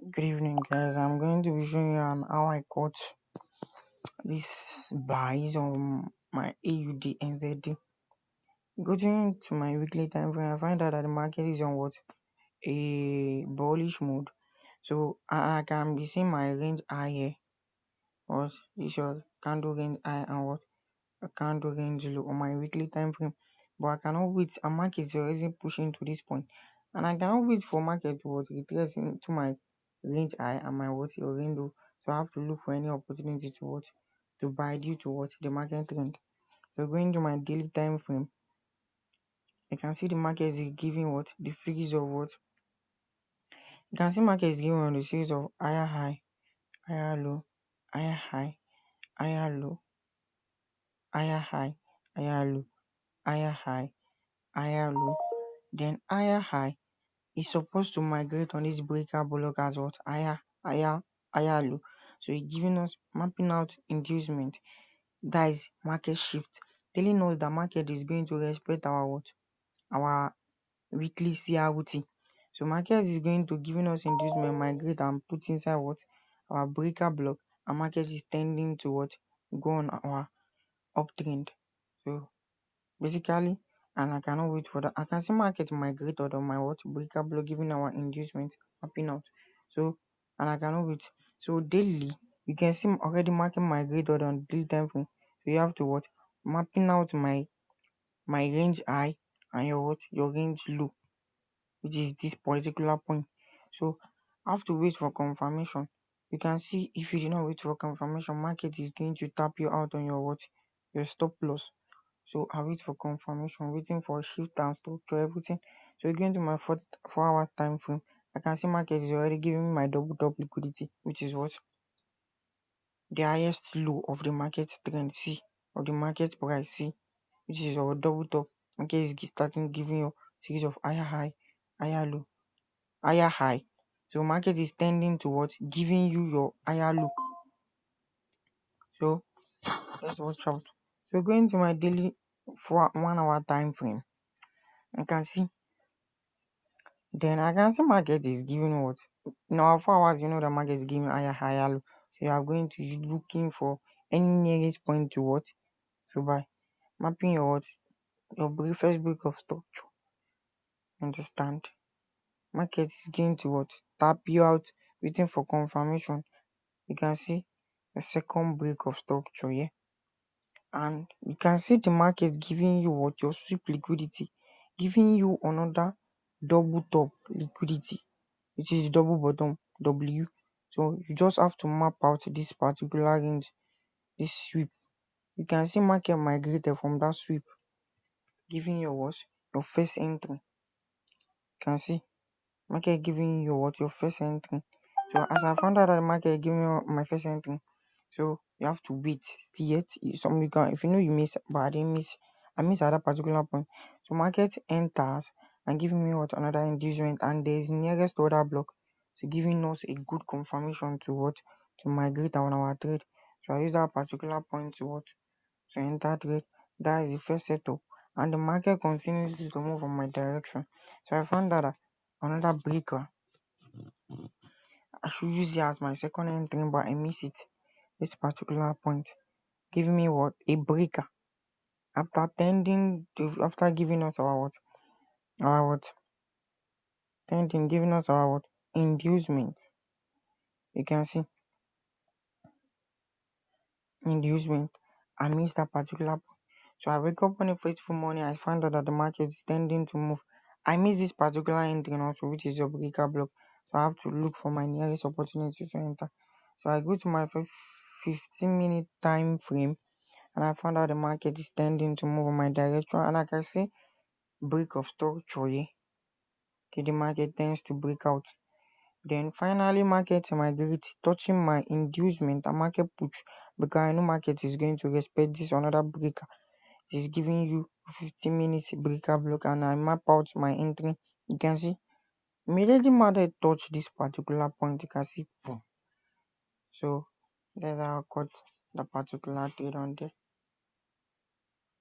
Good evening, guys. I'm going to be showing you on how I got this buys on my AUD NZD. Going to my weekly time frame, I find out that the market is on what a bullish mode. So I can be seeing my range high here. What is your candle range high and what a candle range low on my weekly time frame. But I cannot wait. A market is already pushing to this point, and I cannot wait for market to what retrace into my range high and my what your range low. So I have to look for any opportunity to what to buy due to what the market trend. So going to my daily time frame, I can see the market is giving what the series of what you can see market is giving on the series of higher high, higher low, higher high, higher low, higher high, higher low, higher high, higher low. Then higher high is supposed to migrate on this breaker block as what higher low. So it's giving us mapping out inducement. That is market shift, telling us the market is going to respect our what our weekly CRT. So market is going to giving us inducement, migrate and put inside what our breaker block, and market is tending to what go on our uptrend. So basically, and I cannot wait for that. I can see market migrate out of my what breaker block, giving our inducement mapping out. So and I cannot wait. So daily, you can see already market migrate out on daily time frame. So you have to what mapping out my range high and your what your range low, which is this particular point. So I have to wait for confirmation. You can see if you do not wait for confirmation, market is going to tap you out on your what your stop loss. So I wait for confirmation, waiting for shift and structure, everything. So going to my 4 hour time frame, I can see market is already giving me my double top liquidity, which is what the highest low of the market trend C of the market price C, which is our double top. Market is starting giving you series of higher high, higher low, higher high. So market is tending towards giving you your higher low. So let's watch out. So going to my daily for 1 hour time frame, I can see then I can see market is giving what in our 4 hours. You know the market is giving higher low. So you are going to be looking for any nearest point to what to buy. Mapping your what your first break of structure. Understand? Market is going to what tap you out, waiting for confirmation. You can see the second break of structure here. And you can see the market giving you what your sweep liquidity, giving you another double top liquidity, which is double bottom W. So you just have to map out this particular range, this sweep. You can see market migrated from that sweep, giving you what your first entry. You can see market giving you what your first entry. So as I found out that the market giving me my first entry, so you have to wait still yet. Some you can if you know you miss, but I didn't miss. I miss at that particular point. So market enters and giving me what another inducement, and there is nearest order block. So giving us a good confirmation to what to migrate on our trade. So I use that particular point to what to enter trade. That is the first setup. And the market continues to move on my direction. So I found that another breaker. I should use it as my second entry, but I miss it. This particular point giving me what a breaker after tending to after giving us our what tending giving us our what inducement. You can see inducement. I missed that particular point. So I wake up on a fateful morning. I find out that the market is tending to move. I miss this particular entry also, which is your breaker block. So I have to look for my nearest opportunity to enter. So I go to my 15-minute time frame, and I found out the market is tending to move in my direction. And like I say, break of structure here. Okay, the market tends to break out. Then finally market migrate, touching my inducement and market push, because I know market is going to respect this another breaker. It is giving you 15 minutes breaker block, and I map out my entry. You can see immediately market touch this particular point. You can see boom. So that's how I got the particular trade on there.